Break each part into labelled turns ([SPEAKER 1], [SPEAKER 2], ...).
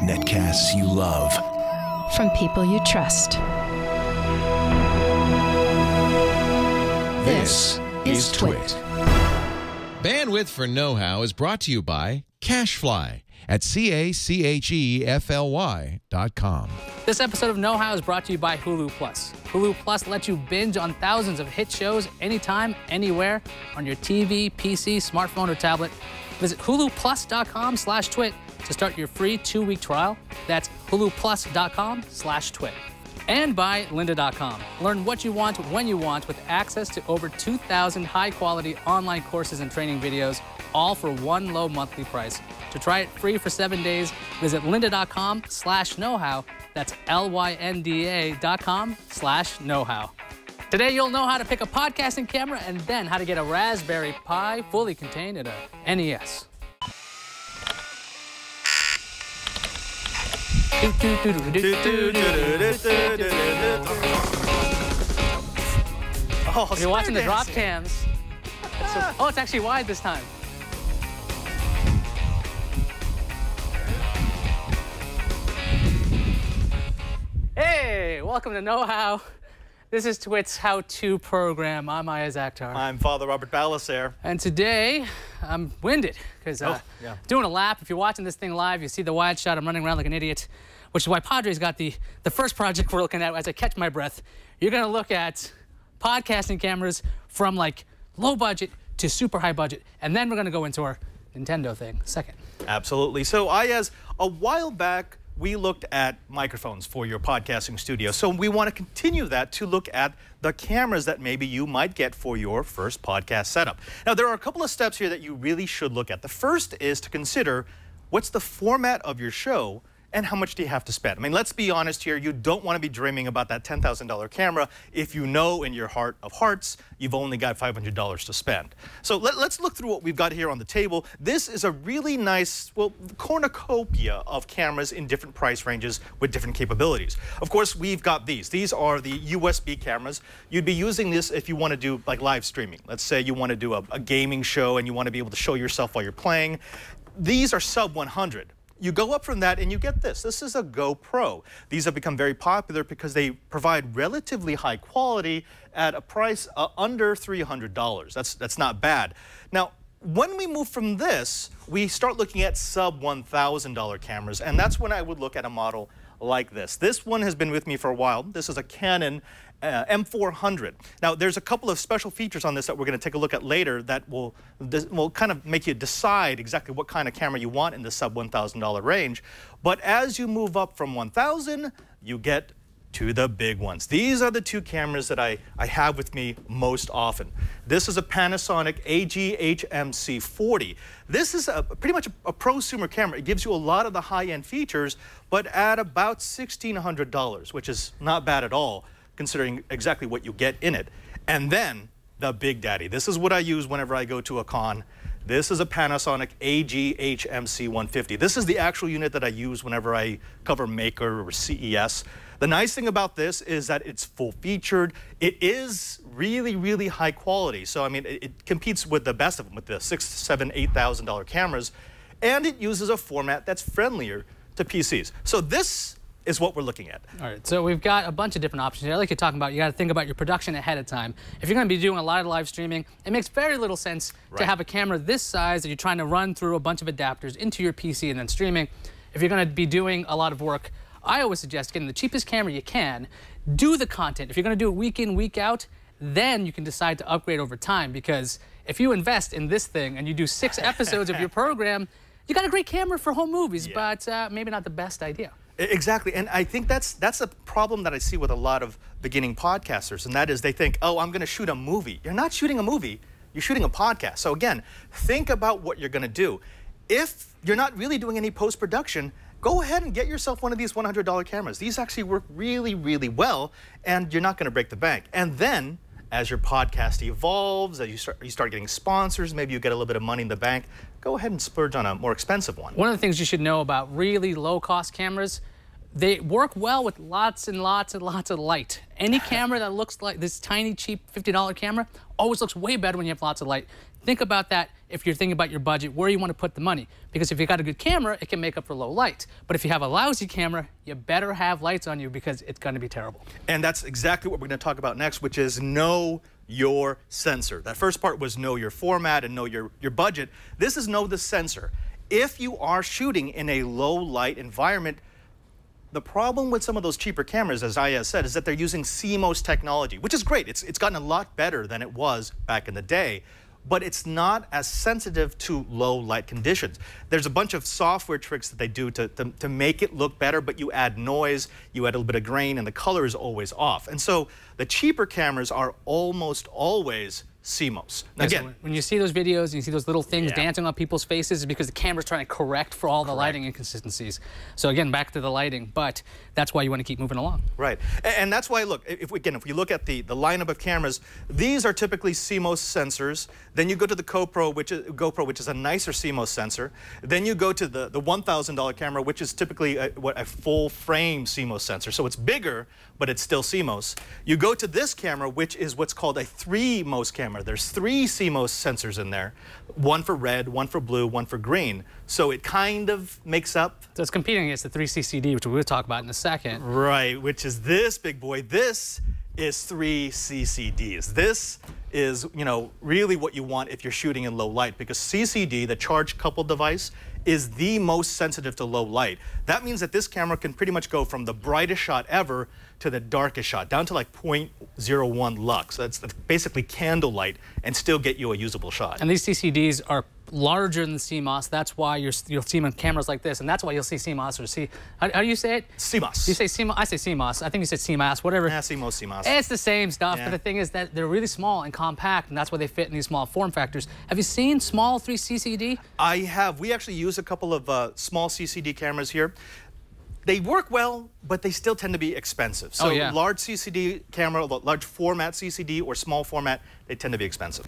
[SPEAKER 1] Netcasts you love.
[SPEAKER 2] From people you trust.
[SPEAKER 1] This is Twit.
[SPEAKER 3] Bandwidth for Know-How is brought to you by CacheFly at CacheFly.com.
[SPEAKER 4] This episode of Know-How is brought to you by Hulu Plus. Hulu Plus lets you binge on thousands of hit shows anytime, anywhere, on your TV, PC, smartphone, or tablet. Visit huluplus.com/twit to start your free 2-week trial. That's huluplus.com/twit. And by lynda.com. Learn what you want when you want with access to over 2,000 high-quality online courses and training videos, all for one low monthly price. To try it free for 7 days, visit lynda.com/knowhow. That's LYNDA.com/knowhow. Today, you'll know how to pick a podcasting camera and then how to get a Raspberry Pi fully contained in a NES.
[SPEAKER 5] Oh,
[SPEAKER 4] if you're watching the drop cams, oh, it's actually wide this time. Hey, welcome to Know How. This is Twit's how-to program. I'm Ayaz Akhtar.
[SPEAKER 5] I'm Father Robert Balasair.
[SPEAKER 4] And today, I'm winded because doing a lap. If you're watching this thing live, you see the wide shot. I'm running around like an idiot, which is why Padre's got the first project we're looking at as I catch my breath. You're going to look at podcasting cameras from like low budget to super high budget. And then we're going to go into our Nintendo thing second.
[SPEAKER 5] Absolutely. So, Ayaz, a while back, we looked at microphones for your podcasting studio. So we want to continue that to look at the cameras that maybe you might get for your first podcast setup. Now, there are a couple of steps here that you really should look at. The first is to consider what's the format of your show and how much do you have to spend. I mean, let's be honest here. You don't want to be dreaming about that $10,000 camera if you know in your heart of hearts you've only got $500 to spend. So let's look through what we've got here on the table. This is a really nice, well, cornucopia of cameras in different price ranges with different capabilities. Of course, we've got these. These are the USB cameras. You'd be using this if you want to do like live streaming. Let's say you want to do a gaming show and you want to be able to show yourself while you're playing. These are sub 100. You go up from that and you get this. This is a GoPro. These have become very popular because they provide relatively high quality at a price under $300. That's not bad. Now, when we move from this, we start looking at sub $1,000 cameras, and that's when I would look at a model like this. This one has been with me for a while. This is a Canon M400. Now, there's a couple of special features on this that we're going to take a look at later that will kind of make you decide exactly what kind of camera you want in the sub $1,000 range. But as you move up from 1,000, you get to the big ones. These are the two cameras that I have with me most often. This is a Panasonic AG-HMC40. This is pretty much a prosumer camera. It gives you a lot of the high-end features, but at about $1,600, which is not bad at all, considering exactly what you get in it. And then the big daddy. This is what I use whenever I go to a con. This is a Panasonic AG-HMC150. This is the actual unit that I use whenever I cover Maker or CES. The nice thing about this is that it's full-featured. It is really, really high quality. So, I mean, it competes with the best of them, with the $6,000, $7,000, $8,000 cameras. And it uses a format that's friendlier to PCs. So this is what we're looking at.
[SPEAKER 4] All right, so we've got a bunch of different options here. Like you're talking about, you got to think about your production ahead of time. If you're going to be doing a lot of live streaming, it makes very little sense to have a camera this size that you're trying to run through a bunch of adapters into your PC and then streaming. If you're going to be doing a lot of work, I always suggest getting the cheapest camera you can, do the content. If you're going to do it week in, week out, then you can decide to upgrade over time, because if you invest in this thing and you do 6 episodes of your program, you got a great camera for home movies, but maybe not the best idea.
[SPEAKER 5] Exactly, and I think that's a problem that I see with a lot of beginning podcasters, and that is they think, oh, I'm going to shoot a movie. You're not shooting a movie, you're shooting a podcast. So again, think about what you're going to do. If you're not really doing any post-production, go ahead and get yourself one of these $100 cameras. These actually work really, really well, and you're not going to break the bank. And then, as your podcast evolves, as you start getting sponsors, maybe you get a little bit of money in the bank, go ahead and splurge on a more expensive one.
[SPEAKER 4] One of the things you should know about really low-cost cameras, they work well with lots and lots and lots of light. Any camera that looks like this tiny, cheap $50 camera always looks way better when you have lots of light. think about that if you're thinking about your budget, where you want to put the money. Because if you got a good camera, it can make up for low light. But if you have a lousy camera, you better have lights on you because it's going to be terrible.
[SPEAKER 5] And that's exactly what we're going to talk about next, which is know your sensor. That first part was know your format and know your budget. This is know the sensor. If you are shooting in a low light environment, the problem with some of those cheaper cameras, as Ayaz said, is that they're using CMOS technology, which is great. It's gotten a lot better than it was back in the day, but it's not as sensitive to low light conditions. There's a bunch of software tricks that they do to make it look better, but you add noise, you add a little bit of grain, and the color is always off. And so the cheaper cameras are almost always CMOS. Now,
[SPEAKER 4] Yeah,
[SPEAKER 5] again,
[SPEAKER 4] so when you see those videos and you see those little things dancing on people's faces, it's because the camera's trying to correct for all the lighting inconsistencies. So again, back to the lighting, but that's why you want to keep moving along.
[SPEAKER 5] Right, and that's why, look, if we look at the lineup of cameras, these are typically CMOS sensors. Then you go to the GoPro, which is a nicer CMOS sensor. Then you go to the $1,000 camera, which is typically a full frame CMOS sensor. So it's bigger, but it's still CMOS. You go to this camera, which is what's called a 3MOS camera. There's 3 CMOS sensors in there, one for red, one for blue, one for green. So it kind of makes up.
[SPEAKER 4] So it's competing against the 3CCD, which we'll talk about in a second.
[SPEAKER 5] Right, which is this big boy. This is 3 CCDs. This is, really what you want if you're shooting in low light, because CCD, the charge coupled device, is the most sensitive to low light. That means that this camera can pretty much go from the brightest shot ever to the darkest shot, down to like 0.01 lux. That's basically candlelight, and still get you a usable shot.
[SPEAKER 4] And these CCDs are larger than CMOS. That's why you'll see them on cameras like this, and that's why you'll see CMOS or how do you say it?
[SPEAKER 5] CMOS.
[SPEAKER 4] You say CMOS. I say CMOS. I think you said CMOS. Whatever.
[SPEAKER 5] Yeah, CMOS.
[SPEAKER 4] It's the same stuff, but the thing is that they're really small and compact, and that's why they fit in these small form factors. Have you seen small 3 CCD? I
[SPEAKER 5] have. We actually use a couple of small CCD cameras here. They work well, but they still tend to be expensive. So large CCD camera, large format CCD or small format, they tend to be expensive.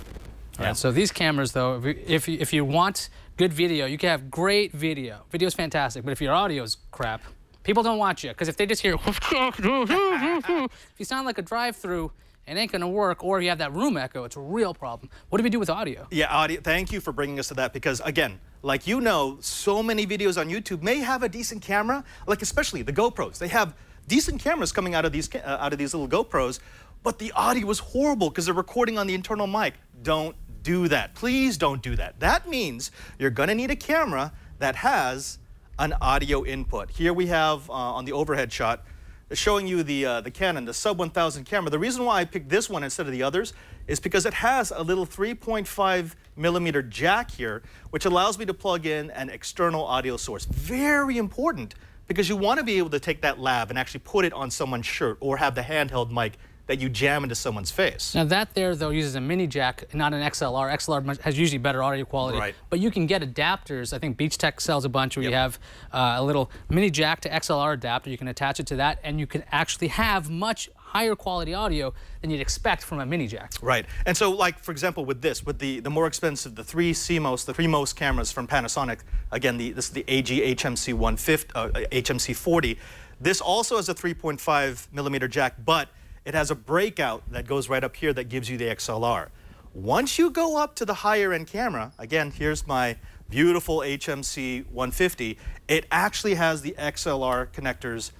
[SPEAKER 4] Yeah. So these cameras, though, if you want good video, you can have great video. Video's fantastic, but if your audio is crap, people don't watch you, because if they just hear, if you sound like a drive-through, it ain't gonna work, or if you have that room echo, it's a real problem. What do we do with audio?
[SPEAKER 5] Yeah, audio. Thank you for bringing us to that, because again, like so many videos on YouTube may have a decent camera, like especially the GoPros. They have decent cameras coming out of these little GoPros, but the audio is horrible because they're recording on the internal mic. Don't do that. Please don't do that. That means you're gonna need a camera that has an audio input. Here we have on the overhead shot, showing you the Canon, the sub 1000 camera. The reason why I picked this one instead of the others is because it has a little 3.5mm jack here, which allows me to plug in an external audio source. Very important, because you want to be able to take that lav and actually put it on someone's shirt, or have the handheld mic that you jam into someone's face.
[SPEAKER 4] Now that there, though, uses a mini jack, not an XLR. XLR has usually better audio quality.
[SPEAKER 5] Right. But
[SPEAKER 4] you can get adapters. I think Beach Tech sells a bunch where you have a little mini jack to XLR adapter. You can attach it to that, and you can actually have much higher quality audio than you'd expect from a mini jack.
[SPEAKER 5] Right. And so, like, for example, with the more expensive, the 3 CMOS, the 3MOS cameras from Panasonic, again, this is the AG HMC 150, HMC 40. This also has a 3.5mm jack, but it has a breakout that goes right up here that gives you the XLR. Once you go up to the higher end camera, again, here's my beautiful HMC 150, it actually has the XLR connectors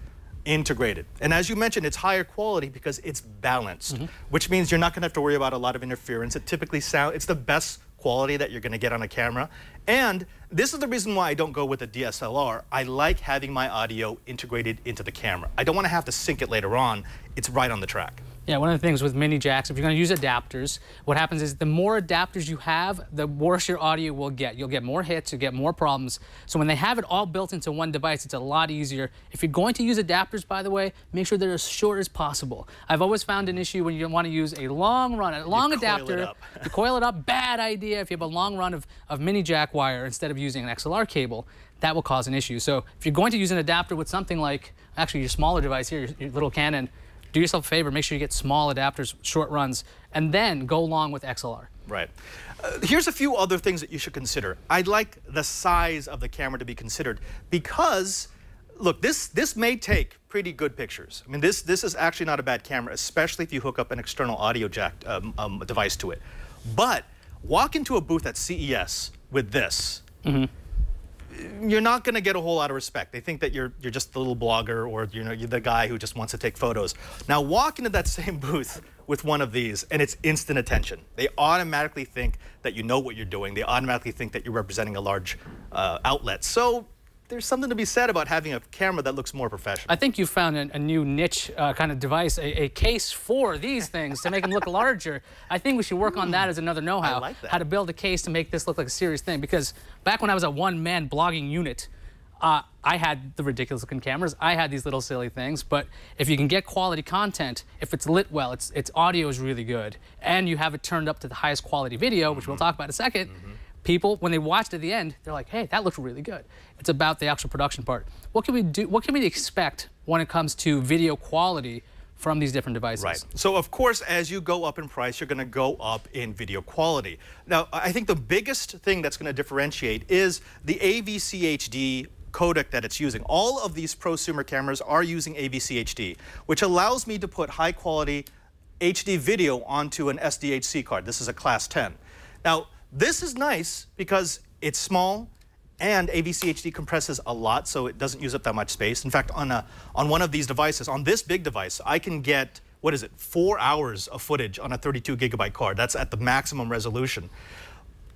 [SPEAKER 5] integrated. And as you mentioned, it's higher quality because it's balanced, which means you're not gonna have to worry about a lot of interference. It typically it's the best quality that you're gonna get on a camera. And this is the reason why I don't go with a DSLR. I like having my audio integrated into the camera. I don't wanna have to sync it later on. It's right on the track.
[SPEAKER 4] Yeah, one of the things with mini jacks, if you're going to use adapters, what happens is the more adapters you have, the worse your audio will get. You'll get more hits, you'll get more problems. So when they have it all built into one device, it's a lot easier. If you're going to use adapters, by the way, make sure they're as short as possible. I've always found an issue when you want to use a long run, a long adapter. You coil it up, bad idea. If you have a long run of mini jack wire instead of using an XLR cable, that will cause an issue. So if you're going to use an adapter with something like, actually your smaller device here, your little Canon, do yourself a favor, make sure you get small adapters, short runs, and then go along with XLR.
[SPEAKER 5] Right. Here's a few other things that you should consider. I'd like the size of the camera to be considered because, look, this may take pretty good pictures. I mean, this is actually not a bad camera, especially if you hook up an external audio jack device to it. But Walk into a booth at CES with this. You're not going to get a whole lot of respect. They think that you're just the little blogger, or you're the guy who just wants to take photos. Now walk into that same booth with one of these, and it's instant attention. They automatically think that you know what you're doing. They automatically think that you're representing a large outlet. So there's something to be said about having a camera that looks more professional.
[SPEAKER 4] I think you found a new niche kind of device, a case for these things to make them look larger. I think we should work on that as another know-how.
[SPEAKER 5] I like that.
[SPEAKER 4] How to build a case to make this look like a serious thing. Because back when I was a one-man blogging unit, I had the ridiculous-looking cameras. I had these little silly things. But if you can get quality content, if it's lit well, its audio is really good, and you have it turned up to the highest quality video, which we'll talk about in a second, people, when they watched at the end, they're like, hey, that looks really good. It's about the actual production part. What can we do? What can we expect when it comes to video quality from these different devices?
[SPEAKER 5] Right. So, of course, as you go up in price, you're going to go up in video quality. Now, I think the biggest thing that's going to differentiate is the AVC-HD codec that it's using. All of these prosumer cameras are using AVC-HD, which allows me to put high-quality HD video onto an SDHC card. This is a Class 10. Now, this is nice because it's small, and AVC-HD compresses a lot, so it doesn't use up that much space. In fact, on one of these devices, on this big device, I can get, 4 hours of footage on a 32 gigabyte card. That's at the maximum resolution.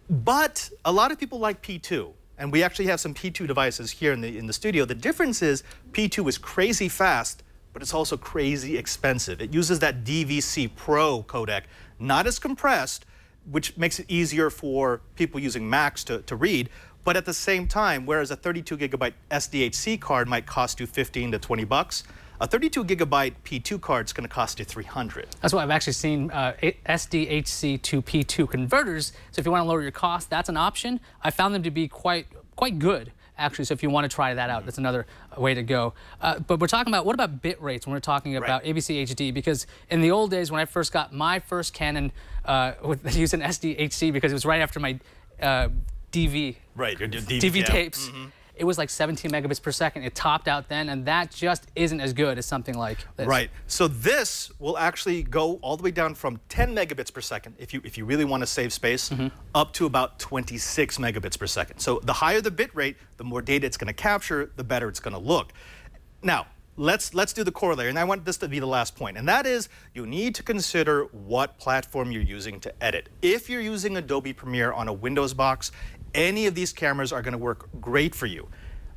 [SPEAKER 5] But a lot of people like P2, and we actually have some P2 devices here in the studio. The difference is P2 is crazy fast, but it's also crazy expensive. It uses that DVC Pro codec, not as compressed, which makes it easier for people using Macs to read. But at the same time, whereas a 32 gigabyte SDHC card might cost you 15 to 20 bucks, a 32 gigabyte P2 card is going to cost you 300.
[SPEAKER 4] That's why I've actually seen SDHC to P2 converters. So if you want to lower your cost, that's an option. I found them to be quite good, actually. So if you want to try that out, that's another way to go. But we're talking about, what about bit rates when we're talking about AVC HD? Because in the old days, when I first got my first Canon with using SDHC, because it was right after my DV tapes, it was like 17 megabits per second. It topped out then, and that just isn't as good as something like this.
[SPEAKER 5] Right. So this will actually go all the way down from 10 megabits per second, if you really want to save space, up to about 26 megabits per second. So the higher the bit rate, the more data it's going to capture, the better it's going to look. Now, let's do the corollary, and I want this to be the last point, and that is you need to consider what platform you're using to edit. If you're using Adobe Premiere on a Windows box, any of these cameras are going to work great for you.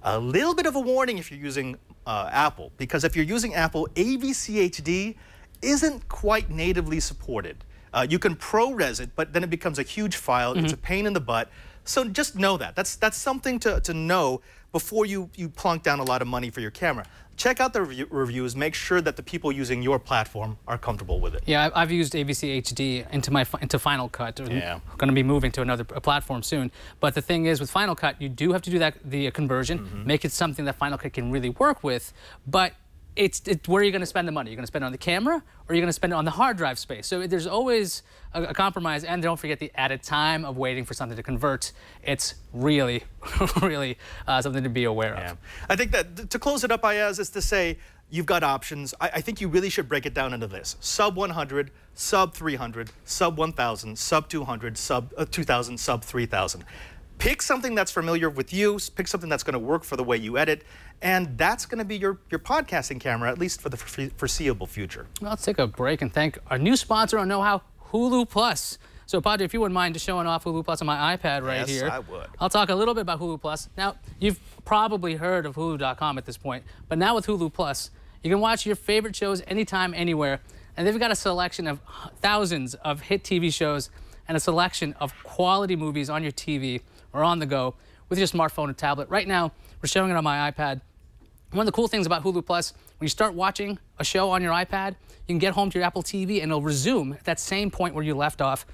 [SPEAKER 5] A little bit of a warning if you're using Apple, because if you're using Apple, AVC-HD isn't quite natively supported. You can ProRes it, but then it becomes a huge file. It's a pain in the butt. So just know that. That's something to know before you plunk down a lot of money for your camera. Check out the reviews. Make sure that the people using your platform are comfortable with it.
[SPEAKER 4] Yeah, I've used AVC HD into Final Cut.
[SPEAKER 5] Yeah.
[SPEAKER 4] I'm going to be moving to another platform soon. But the thing is, with Final Cut, you do have to do the conversion, make it something that Final Cut can really work with. But it's where are you going to spend the money? You're going to spend it on the camera, or are you going to spend it on the hard drive space? So there's always a compromise, and don't forget the added time of waiting for something to convert. It's really, really something to be aware of.
[SPEAKER 5] I think that to close it up, Ayaz, is to say you've got options. I think you really should break it down into this: sub 100, sub 300, sub 1,000, sub 200, sub 2,000, sub 3,000. Pick something that's familiar with you, pick something that's going to work for the way you edit, and that's going to be your podcasting camera, at least for the foreseeable future.
[SPEAKER 4] Well, let's take a break and thank our new sponsor on Know-How, Hulu Plus. So, Padre, if you wouldn't mind just showing off Hulu Plus on my iPad right here.
[SPEAKER 5] Yes, I would.
[SPEAKER 4] I'll talk a little bit about Hulu Plus. Now, you've probably heard of Hulu.com at this point, but now with Hulu Plus, you can watch your favorite shows anytime, anywhere, and they've got a selection of thousands of hit TV shows and a selection of quality movies on your TV or on the go with your smartphone or tablet. Right now, we're showing it on my iPad. One of the cool things about Hulu Plus, when you start watching a show on your iPad, you can get home to your Apple TV and it'll resume at that same point where you left off.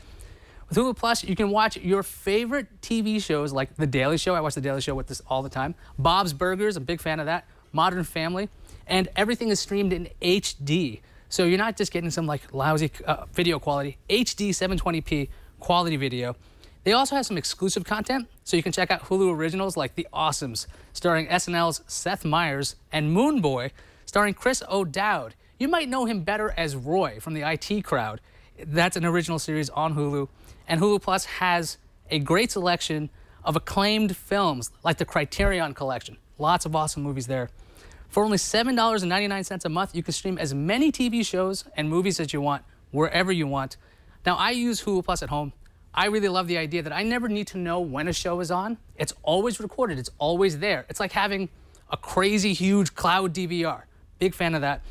[SPEAKER 4] With Hulu Plus, you can watch your favorite TV shows like The Daily Show. I watch The Daily Show with this all the time. Bob's Burgers, I'm a big fan of that. Modern Family. And everything is streamed in HD. So you're not just getting some like lousy video quality. HD 720p quality video. They also have some exclusive content, so you can check out Hulu originals like The Awesomes, starring SNL's Seth Meyers, and Moon Boy, starring Chris O'Dowd. You might know him better as Roy from the IT Crowd. That's an original series on Hulu. And Hulu Plus has a great selection of acclaimed films, like the Criterion Collection. Lots of awesome movies there. For only $7.99 a month, you can stream as many TV shows and movies as you want, wherever you want. Now, I use Hulu Plus at home. I really love the idea that I never need to know when a show is on. It's always recorded. It's always there. It's like having a crazy, huge cloud DVR. Big fan of that.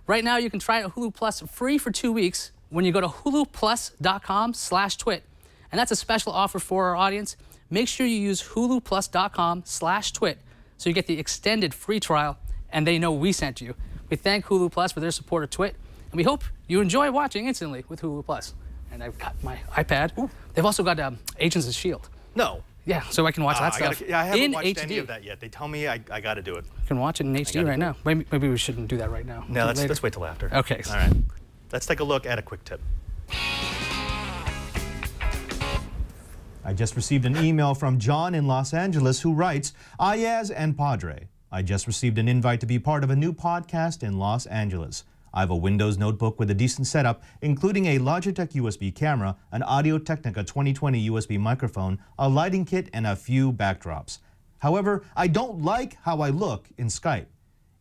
[SPEAKER 4] Right now, you can try out Hulu Plus free for 2 weeks when you go to huluplus.com/twit. And that's a special offer for our audience. Make sure you use huluplus.com/twit so you get the extended free trial and they know we sent you. We thank Hulu Plus for their support of Twit, and we hope you enjoy watching instantly with Hulu Plus. And I've got my iPad. Ooh. They've also got Agents of S.H.I.E.L.D.
[SPEAKER 5] No.
[SPEAKER 4] Yeah, so I can watch that stuff
[SPEAKER 5] I haven't
[SPEAKER 4] in
[SPEAKER 5] watched
[SPEAKER 4] HD.
[SPEAKER 5] any of that yet. They tell me I got to do it.
[SPEAKER 4] You can watch it in HD right now. Maybe we shouldn't do that right now.
[SPEAKER 5] No, let's wait till after.
[SPEAKER 4] Okay.
[SPEAKER 5] All right. Let's take a look at a quick tip.
[SPEAKER 6] I just received an email from John in Los Angeles who writes, Ayaz and Padre, I just received an invite to be part of a new podcast in Los Angeles. I have a Windows notebook with a decent setup, including a Logitech USB camera, an Audio-Technica 2020 USB microphone, a lighting kit, and a few backdrops. However, I don't like how I look in Skype.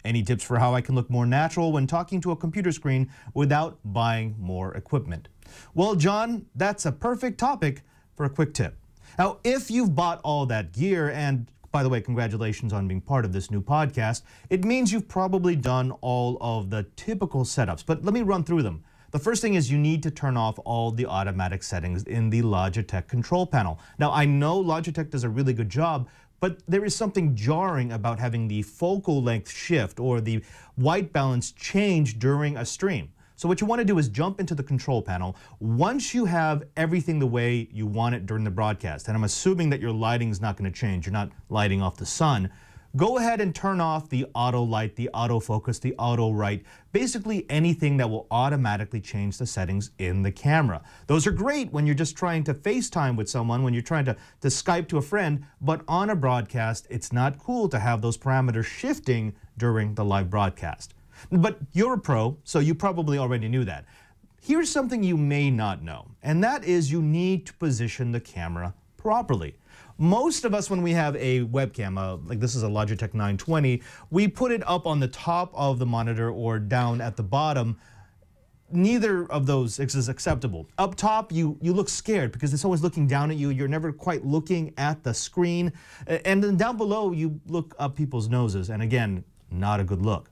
[SPEAKER 6] Any tips for how I can look more natural when talking to a computer screen without buying more equipment? Well, John, that's a perfect topic for a quick tip. Now, if you've bought all that gear, and by the way, congratulations on being part of this new podcast, it means you've probably done all of the typical setups, but let me run through them. The first thing is you need to turn off all the automatic settings in the Logitech control panel. Now, I know Logitech does a really good job, but there is something jarring about having the focal length shift or the white balance change during a stream. So what you want to do is jump into the control panel once you have everything the way you want it during the broadcast. And I'm assuming that your lighting is not going to change. You're not lighting off the sun. Go ahead and turn off the auto light, the auto focus, the auto right, basically anything that will automatically change the settings in the camera. Those are great when you're just trying to FaceTime with someone, when you're trying to Skype to a friend, but on a broadcast, it's not cool to have those parameters shifting during the live broadcast. But you're a pro, so you probably already knew that. Here's something you may not know, and that is you need to position the camera properly. Most of us, when we have a webcam, like this is a Logitech 920, we put it up on the top of the monitor or down at the bottom. Neither of those is acceptable. Up top, you look scared because it's always looking down at you. You're never quite looking at the screen. And then down below, you look up people's noses, and again, not a good look.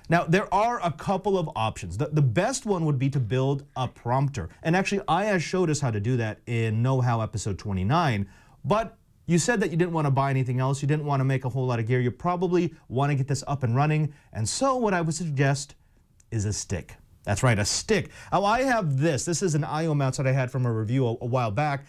[SPEAKER 6] Now, there are a couple of options. The best one would be to build a prompter. And actually, Ayaz showed us how to do that in Know How episode 29. But you said that you didn't want to buy anything else. You didn't want to make a whole lot of gear. You probably want to get this up and running. And so what I would suggest is a stick. That's right, a stick. Now, I have this. This is an I/O mouse that I had from a review a while back.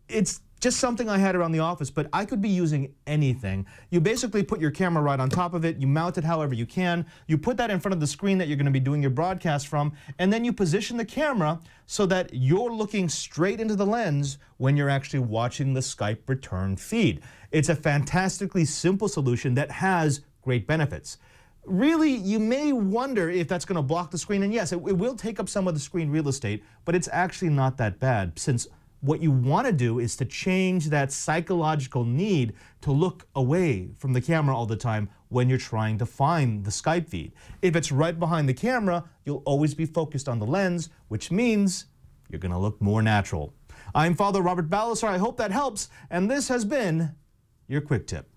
[SPEAKER 6] It's just something I had around the office, but I could be using anything. You basically put your camera right on top of it, you mount it however you can, you put that in front of the screen that you're going to be doing your broadcast from, and then you position the camera so that you're looking straight into the lens when you're actually watching the Skype return feed. It's a fantastically simple solution that has great benefits. Really, you may wonder if that's going to block the screen, and yes, it will take up some of the screen real estate, but it's actually not that bad, since what you want to do is to change that psychological need to look away from the camera all the time when you're trying to find the Skype feed. If it's right behind the camera, you'll always be focused on the lens, which means you're going to look more natural. I'm Father Robert Ballasar. I hope that helps, and this has been your quick tip.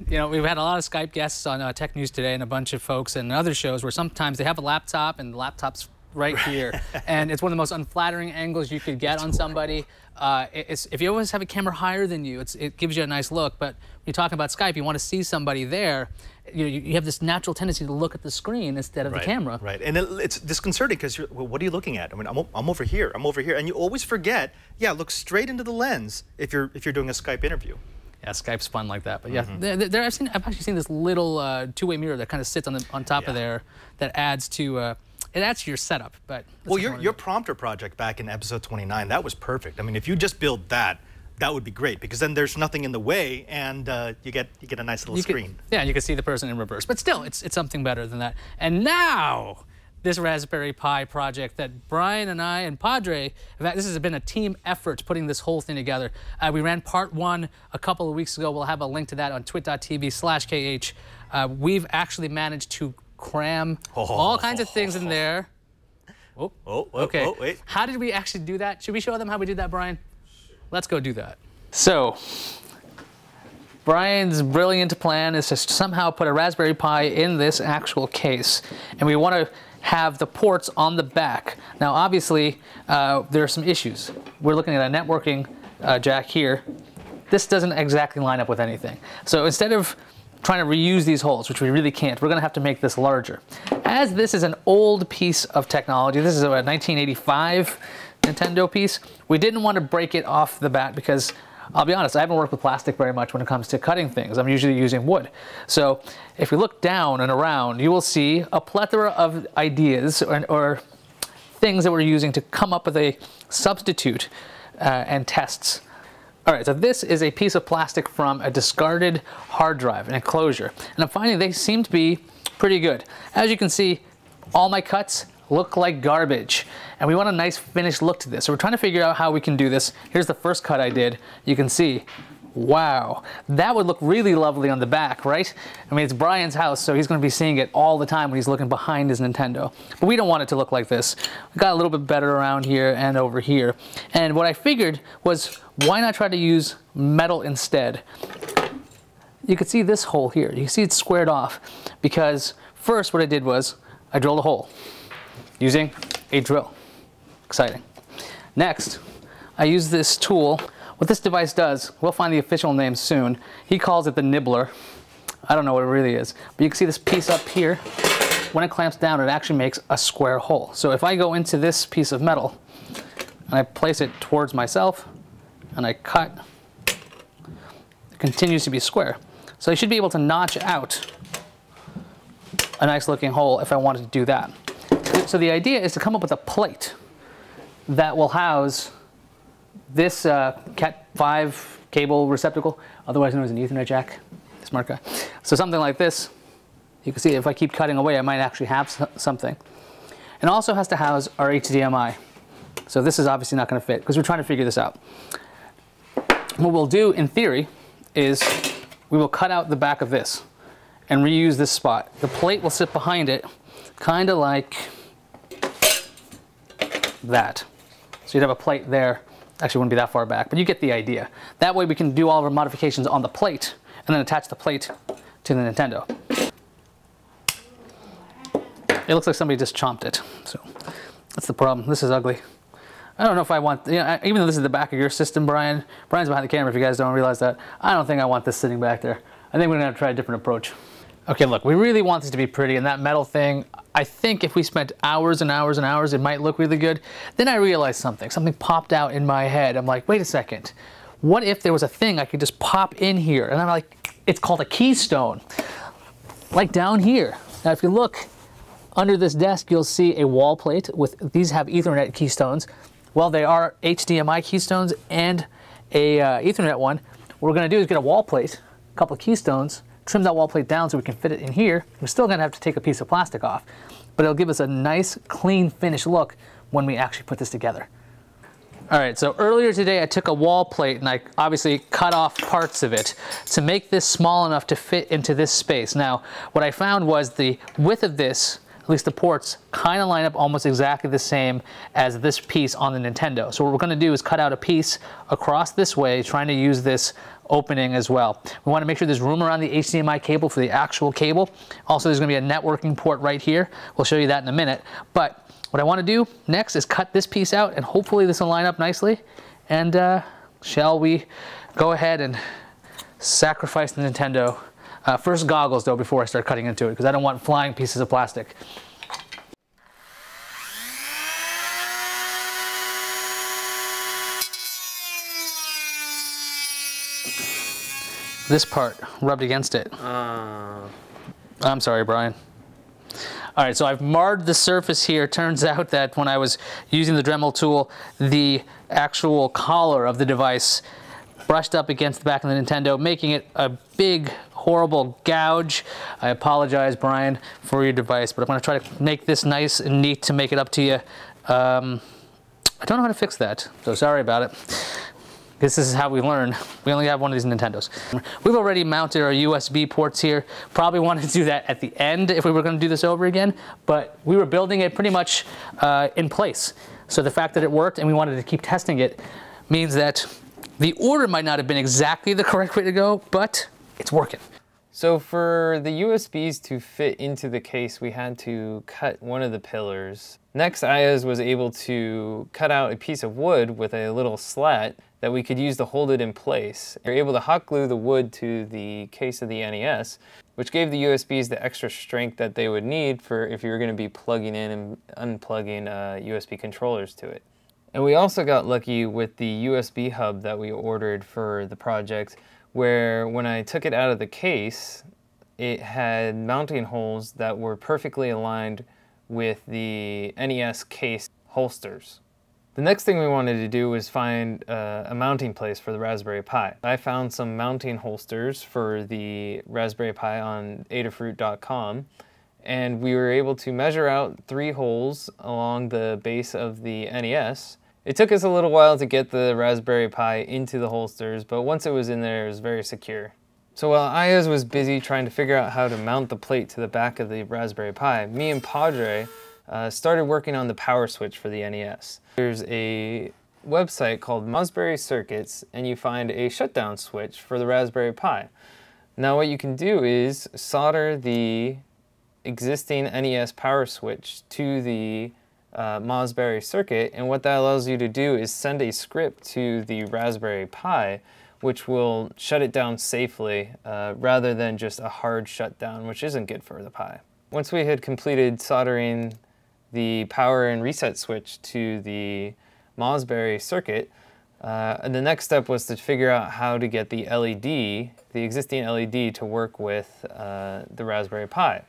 [SPEAKER 4] You know, we've had a lot of Skype guests on Tech News Today and a bunch of folks and other shows where sometimes they have a laptop and the laptop's right here. And it's one of the most unflattering angles you could get on somebody. If you always have a camera higher than you, it gives you a nice look. But when you're talking about Skype, you want to see somebody there. You have this natural tendency to look at the screen instead of the camera. Right, and it's disconcerting because well, what are you looking at? I mean, I'm over here, and you always forget. Yeah, look straight into the lens if you're doing a Skype interview. Yeah, Skype's fun like that. But yeah, I've actually seen this little two-way mirror that kind of sits on top of there that adds to. It adds to your setup, but well, your prompter project back in episode 29, that was perfect. I mean, if you just build that, that would be great because then there's nothing in the way, and you get a nice little screen. Yeah, you can see the person in reverse, but still, it's something better than that. And now, this Raspberry Pi project that Brian and I and Padre, in fact, this has been a team effort putting this whole thing together. We ran part 1 a couple of weeks ago. We'll have a link to that on twit.tv/KH. We've actually managed to cram all kinds of things in there. Okay.
[SPEAKER 5] Wait.
[SPEAKER 4] How did we actually do that? Should we show them how we did that, Brian? Let's go do that. So, Brian's brilliant plan is to somehow put a Raspberry Pi in this actual case. And we want to have the ports on the back. Now, obviously, there are some issues. We're looking at a networking jack here. This doesn't exactly line up with anything. So instead of trying to reuse these holes, which we really can't, we're going to have to make this larger. As this is an old piece of technology, this is a 1985 Nintendo piece, we didn't want to break it off the bat because, I'll be honest, I haven't worked with plastic very much when it comes to cutting things. I'm usually using wood. So if we look down and around, you will see a plethora of ideas or things that we're using to come up with a substitute and tests. All right, so this is a piece of plastic from a discarded hard drive, an enclosure. And I'm finding they seem to be pretty good. As you can see, all my cuts look like garbage. And we want a nice finished look to this. So we're trying to figure out how we can do this. Here's the first cut I did. You can see, wow, that would look really lovely on the back, right? I mean, it's Brian's house, so he's gonna be seeing it all the time when he's looking behind his Nintendo. But we don't want it to look like this. We got a little bit better around here and over here. And what I figured was, why not try to use metal instead? You can see this hole here. You can see it's squared off because first what I did was I drilled a hole using a drill. Exciting. Next, I use this tool. What this device does, we'll find the official name soon. He calls it the nibbler. I don't know what it really is, but you can see this piece up here. When it clamps down, it actually makes a square hole. So if I go into this piece of metal and I place it towards myself and I cut, it continues to be square. So I should be able to notch out a nice looking hole if I wanted to do that. So the idea is to come up with a plate that will house this Cat 5 cable receptacle, otherwise known as an Ethernet jack. Smart guy. So something like this. You can see if I keep cutting away, I might actually have something. And also has to house our HDMI. So this is obviously not going to fit because we're trying to figure this out. What we'll do in theory is we will cut out the back of this and reuse this spot. The plate will sit behind it, kind of like that. So you'd have a plate there. Actually, wouldn't be that far back, but you get the idea. That way we can do all of our modifications on the plate and then attach the plate to the Nintendo. It looks like somebody just chomped it. So that's the problem. This is ugly. I don't know if I want, even though this is the back of your system, Brian's behind the camera if you guys don't realize that. I don't think I want this sitting back there. I think we're gonna have to try a different approach. Okay, look, we really want this to be pretty, and that metal thing, I think if we spent hours and hours and hours, it might look really good. Then I realized something popped out in my head. I'm like, wait a second. What if there was a thing I could just pop in here? And I'm like, it's called a keystone. Like down here. Now, if you look under this desk, you'll see a wall plate with, these have Ethernet keystones. Well, they are HDMI keystones and a Ethernet one. What we're gonna do is get a wall plate, a couple of keystones, trim that wall plate down so we can fit it in here. We're still gonna have to take a piece of plastic off, but it'll give us a nice, clean, finished look when we actually put this together. All right, so earlier today I took a wall plate and I obviously cut off parts of it to make this small enough to fit into this space. Now, what I found was the width of this, at least the ports, kind of line up almost exactly the same as this piece on the Nintendo. So what we're gonna do is cut out a piece across this way, trying to use this opening as well. We want to make sure there's room around the HDMI cable for the actual cable. Also, there's going to be a networking port right here. We'll show you that in a minute. But what I want to do next is cut this piece out, and hopefully this will line up nicely. And shall we go ahead and sacrifice the Nintendo? First goggles, though, before I start cutting into it, because I don't want flying pieces of plastic. This part rubbed against it. I'm sorry, Brian. All right, so I've marred the surface here. Turns out that when I was using the Dremel tool, the actual collar of the device brushed up against the back of the Nintendo, making it a big, horrible gouge. I apologize, Brian, for your device, but I'm going to try to make this nice and neat to make it up to you. I don't know how to fix that, so sorry about it. This is how we learn. We only have one of these Nintendos. We've already mounted our USB ports here. Probably wanted to do that at the end if we were going to do this over again, but we were building it pretty much in place. So the fact that it worked and we wanted to keep testing it means that the order might not have been exactly the correct way to go, but it's working.
[SPEAKER 7] So for the USBs to fit into the case, we had to cut one of the pillars. Next, Ayaz was able to cut out a piece of wood with a little slat that we could use to hold it in place. We were able to hot glue the wood to the case of the NES, which gave the USBs the extra strength that they would need for if you were going to be plugging in and unplugging USB controllers to it. And we also got lucky with the USB hub that we ordered for the project, where when I took it out of the case, it had mounting holes that were perfectly aligned with the NES case holsters. The next thing we wanted to do was find a mounting place for the Raspberry Pi. I found some mounting holsters for the Raspberry Pi on Adafruit.com, and we were able to measure out 3 holes along the base of the NES. It took us a little while to get the Raspberry Pi into the holsters, but once it was in there, it was very secure. So while Ayaz was busy trying to figure out how to mount the plate to the back of the Raspberry Pi, me and Padre started working on the power switch for the NES. There's a website called Raspberry Circuits, and you find a shutdown switch for the Raspberry Pi. Now what you can do is solder the existing NES power switch to the Raspberry circuit, and what that allows you to do is send a script to the Raspberry Pi, which will shut it down safely rather than just a hard shutdown, which isn't good for the Pi. Once we had completed soldering the power and reset switch to the Raspberry circuit, the next step was to figure out how to get the LED, the existing LED, to work with the Raspberry Pi.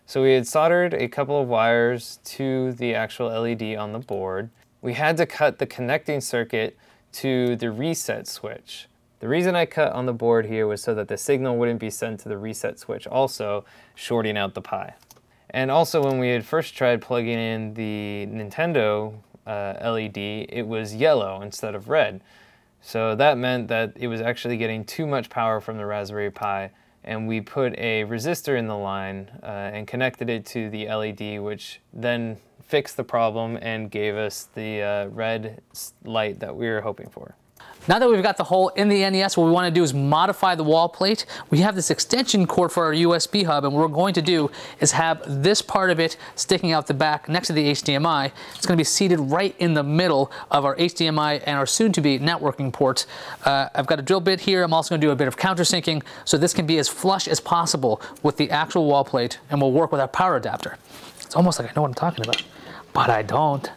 [SPEAKER 7] So we had soldered a couple of wires to the actual LED on the board. We had to cut the connecting circuit to the reset switch. The reason I cut on the board here was so that the signal wouldn't be sent to the reset switch, also shorting out the Pi. And also when we had first tried plugging in the Nintendo LED, it was yellow instead of red. So that meant that it was actually getting too much power from the Raspberry Pi, and we put a resistor in the line and connected it to the LED, which then fixed the problem and gave us the red light that we were hoping for.
[SPEAKER 4] Now that we've got the hole in the NES, what we want to do is modify the wall plate. We have this extension cord for our USB hub, and what we're going to do is have this part of it sticking out the back next to the HDMI. It's going to be seated right in the middle of our HDMI and our soon-to-be networking ports. I've got a drill bit here. I'm also going to do a bit of countersinking, so this can be as flush as possible with the actual wall plate, and we'll work with our power adapter. It's almost like I know what I'm talking about, but I don't.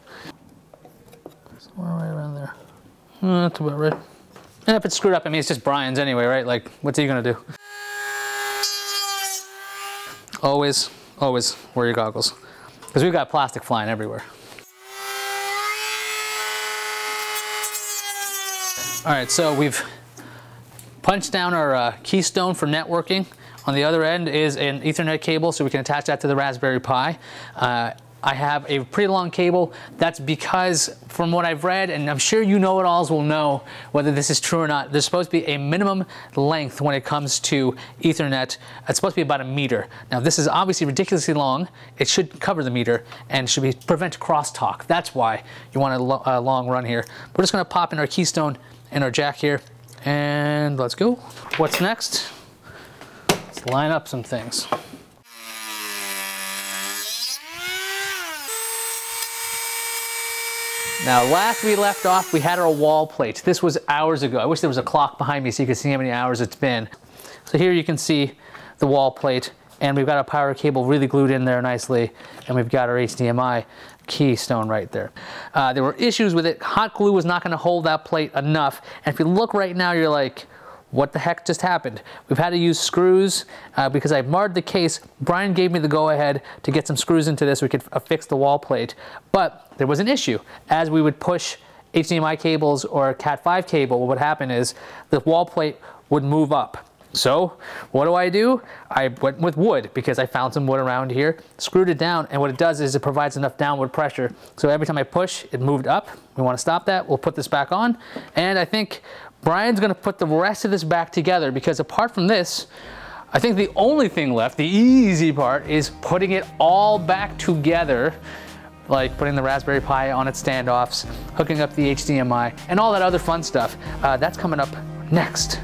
[SPEAKER 4] Somewhere right around there. That's about right. And if it's screwed up, I mean, it's just Brian's anyway, right? Like, what's he gonna do? Always, always wear your goggles. Because we've got plastic flying everywhere. All right, so we've punched down our keystone for networking. On the other end is an Ethernet cable, so we can attach that to the Raspberry Pi. I have a pretty long cable. That's because, from what I've read, and I'm sure you know-it-alls will know whether this is true or not, there's supposed to be a minimum length when it comes to Ethernet. It's supposed to be about 1 meter. Now, this is obviously ridiculously long. It should cover the meter and should prevent crosstalk. That's why you want a long run here. We're just gonna pop in our keystone and our jack here, and let's go. What's next? Let's line up some things. Now, last we left off, we had our wall plate. This was hours ago. I wish there was a clock behind me so you could see how many hours it's been. So here you can see the wall plate, and we've got our power cable really glued in there nicely, and we've got our HDMI keystone right there. There were issues with it. Hot glue was not going to hold that plate enough, and if you look right now, you're like, what the heck just happened? We've had to use screws because I marred the case. Brian gave me the go-ahead to get some screws into this so we could affix the wall plate. But there was an issue. As we would push HDMI cables or a Cat5 cable, what would happen is the wall plate would move up. So what do? I went with wood because I found some wood around here, screwed it down, and what it does is it provides enough downward pressure. So every time I push, it moved up. We want to stop that. We'll put this back on. And I think Brian's going to put the rest of this back together because apart from this, I think the only thing left, the easy part, is putting it all back together, like putting the Raspberry Pi on its standoffs, hooking up the HDMI, and all that other fun stuff. That's coming up next.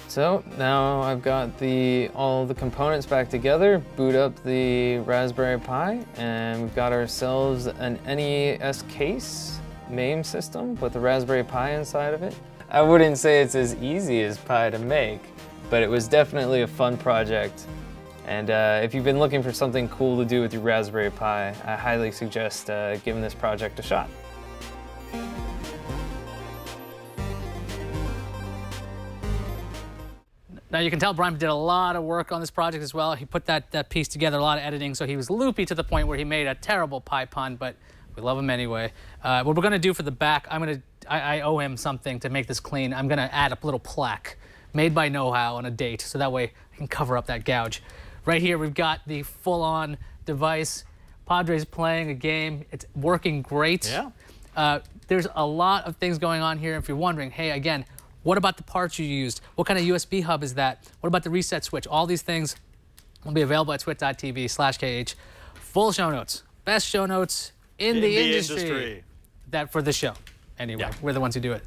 [SPEAKER 7] So now I've got all the components back together, boot up the Raspberry Pi, and we've got ourselves an NES case MAME system with the Raspberry Pi inside of it. I wouldn't say it's as easy as Pi to make, but it was definitely a fun project. And if you've been looking for something cool to do with your Raspberry Pi, I highly suggest giving this project a shot.
[SPEAKER 4] Now you can tell Brian did a lot of work on this project as well. He put that piece together, a lot of editing, so he was loopy to the point where he made a terrible Pi pun, but we love him anyway. What we're gonna do for the back, I owe him something to make this clean. I'm gonna add a little plaque made by Know-How on a date, so that way I can cover up that gouge. Right here, we've got the full-on device. Padre's playing a game. It's working great.
[SPEAKER 5] Yeah.
[SPEAKER 4] There's a lot of things going on here. If you're wondering, hey, again, what about the parts you used? What kind of USB hub is that? What about the reset switch? All these things will be available at twit.tv/KH. Full show notes. Best show notes in the industry. That for the show. Anyway,
[SPEAKER 5] Yeah.
[SPEAKER 4] we're the ones who do it.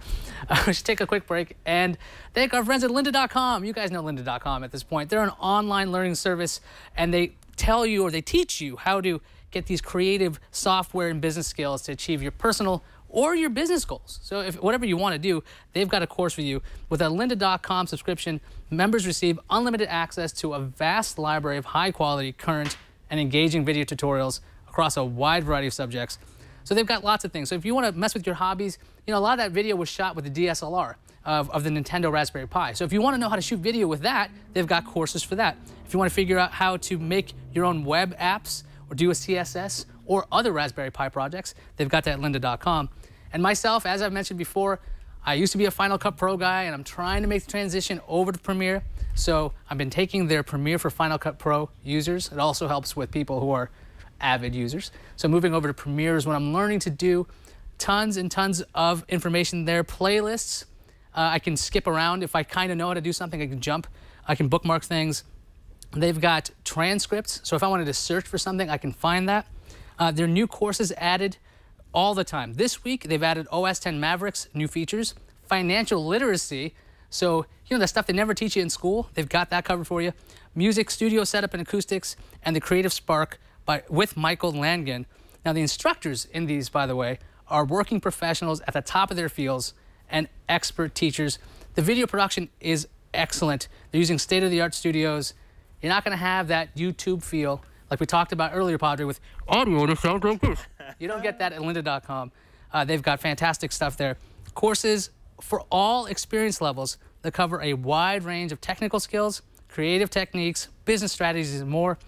[SPEAKER 4] We should take a quick break and thank our friends at lynda.com. You guys know lynda.com at this point. They're an online learning service, and they tell you or they teach you how to get these creative software and business skills to achieve your personal or your business goals. So if whatever you want to do, they've got a course for you. With a lynda.com subscription, members receive unlimited access to a vast library of high-quality, current, and engaging video tutorials across a wide variety of subjects. So they've got lots of things. So if you want to mess with your hobbies, you know, a lot of that video was shot with the DSLR of the Nintendo Raspberry Pi. So if you want to know how to shoot video with that, they've got courses for that. If you want to figure out how to make your own web apps or do a CSS or other Raspberry Pi projects, they've got that at lynda.com. And myself, as I've mentioned before, I used to be a Final Cut Pro guy, and I'm trying to make the transition over to Premiere. So I've been taking their Premiere for Final Cut Pro users. It also helps with people who are avid users. So moving over to Premiere is what I'm learning to do. Tons and tons of information there. Playlists. I can skip around. If I kind of know how to do something, I can jump. I can bookmark things. They've got transcripts. So if I wanted to search for something, I can find that. There are new courses added all the time. This week, they've added OS X Mavericks, new features, financial literacy. So, you know, the stuff they never teach you in school, they've got that covered for you. Music, studio setup and acoustics, and the Creative Spark with Michael Langen. Now, the instructors in these, by the way, are working professionals at the top of their fields and expert teachers. The video production is excellent. They're using state-of-the-art studios. You're not going to have that YouTube feel like we talked about earlier, Padre, with audio that sounds like this. You don't get that at lynda.com. They've got fantastic stuff there. Courses for all experience levels that cover a wide range of technical skills, creative techniques, business strategies, and more.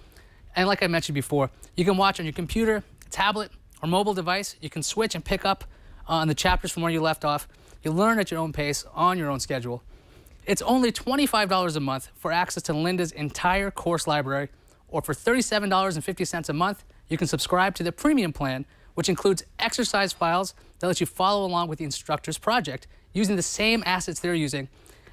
[SPEAKER 4] And like I mentioned before, you can watch on your computer, tablet, or mobile device. You can switch and pick up on the chapters from where you left off. You learn at your own pace, on your own schedule. It's only $25 a month for access to Lynda's entire course library, or for $37.50 a month, you can subscribe to the premium plan, which includes exercise files that let you follow along with the instructor's project using the same assets they're using.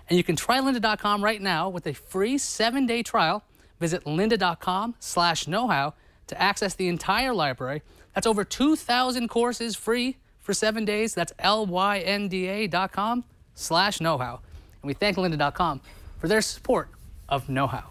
[SPEAKER 4] And you can try lynda.com right now with a free 7-day trial. Visit lynda.com/knowhow to access the entire library. That's over 2,000 courses free for 7 days. That's lynda.com/knowhow. And we thank lynda.com for their support of Know-How.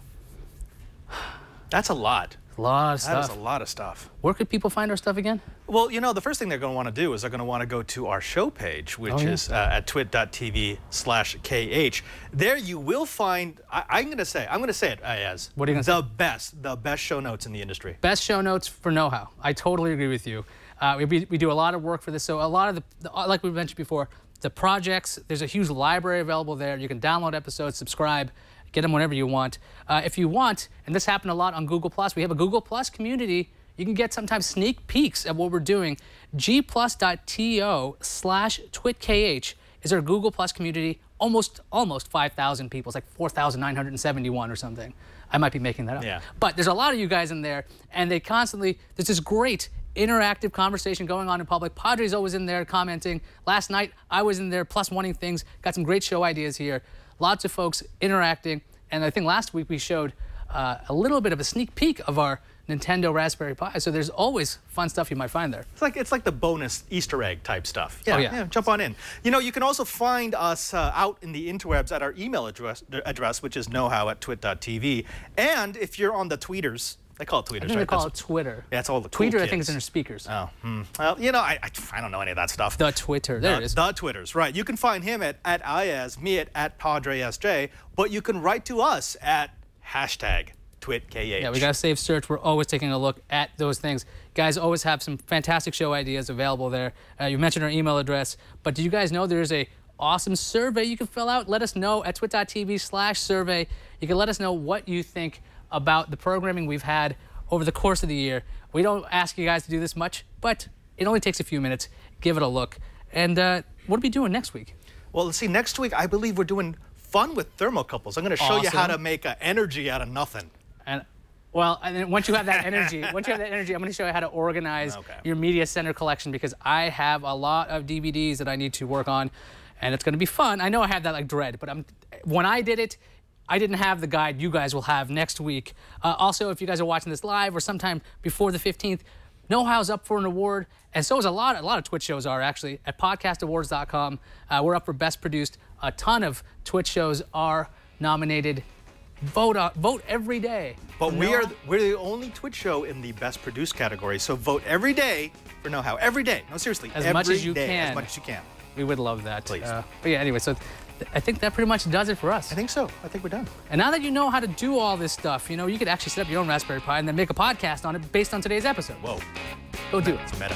[SPEAKER 5] That's a lot.
[SPEAKER 4] A lot of stuff.
[SPEAKER 5] That is a lot of stuff.
[SPEAKER 4] Where could people find our stuff again?
[SPEAKER 5] Well, you know, the first thing they're going to want to do is they're going to want to go to our show page, which is at twit.tv/KH. There you will find, I'm going to say it as
[SPEAKER 4] what are you going to say?
[SPEAKER 5] The best show notes in the industry.
[SPEAKER 4] Best show notes for Know-How. I totally agree with you. We do a lot of work for this. So a lot of like we mentioned before, the projects, there's a huge library available there. You can download episodes, subscribe, get them whenever you want. If you want, and this happened a lot on Google+, we have a Google+ community. You can get sometimes sneak peeks at what we're doing. gplus.to/TwitKH is our Google+ community. Almost 5,000 people. It's like 4,971 or something. I might be making that up.
[SPEAKER 5] Yeah.
[SPEAKER 4] But there's a lot of you guys in there, and they constantly, there's this great interactive conversation going on in public. Padre's always in there commenting. Last night, I was in there plus wanting things. Got some great show ideas here. Lots of folks interacting. And I think last week we showed a little bit of a sneak peek of our Nintendo Raspberry Pi. So there's always fun stuff you might find there.
[SPEAKER 5] It's like the bonus Easter egg type stuff.
[SPEAKER 4] Oh, yeah.
[SPEAKER 5] Jump on in. You know, you can also find us out in the interwebs at our email address which is knowhow@twit.tv. And if you're on the tweeters, they call it tweeters,
[SPEAKER 4] I think
[SPEAKER 5] right?
[SPEAKER 4] they call it Twitter.
[SPEAKER 5] Yeah, it's all the cool
[SPEAKER 4] Twitter,
[SPEAKER 5] kids.
[SPEAKER 4] I think, is in their speakers.
[SPEAKER 5] Oh, well, you know, I don't know any of that stuff.
[SPEAKER 4] The Twitter, there it is.
[SPEAKER 5] The Twitters, right. You can find him at Ayaz, me at PadreSJ, but you can write to us at #TwitKH.
[SPEAKER 4] Yeah, we got a safe search. We're always taking a look at those things. Guys always have some fantastic show ideas available there. You mentioned our email address, but did you guys know there's a awesome survey you can fill out? Let us know at twit.tv/survey. You can let us know what you think about the programming we've had over the course of the year. We don't ask you guys to do this much, but it only takes a few minutes. Give it a look. And what are we doing next week?
[SPEAKER 5] Well, let's see. Next week, I believe we're doing fun with thermocouples. I'm going to show you how to make energy out of nothing.
[SPEAKER 4] And then once you have that energy, I'm going to show you how to organize your media center collection, because I have a lot of DVDs that I need to work on, and it's going to be fun. I know I have that like dread, but when I did it, I didn't have the guide you guys will have next week. Also, if you guys are watching this live or sometime before the 15th, Know How's up for an award, and so is a lot of Twitch shows are actually at podcastawards.com. We're up for Best Produced. A ton of Twitch shows are nominated. Vote every day.
[SPEAKER 5] But we're the only Twitch show in the Best Produced category, so vote every day for Know How. Every day. No, seriously.
[SPEAKER 4] As much as you
[SPEAKER 5] can.
[SPEAKER 4] As
[SPEAKER 5] much as you can.
[SPEAKER 4] We would love that.
[SPEAKER 5] Please.
[SPEAKER 4] But yeah, anyway, so I think that pretty much does it for us.
[SPEAKER 5] I think so. I think we're done.
[SPEAKER 4] And now that you know how to do all this stuff, you know, you could actually set up your own Raspberry Pi and then make a podcast on it based on today's episode.
[SPEAKER 5] Whoa.
[SPEAKER 4] Go do it.
[SPEAKER 5] It's meta.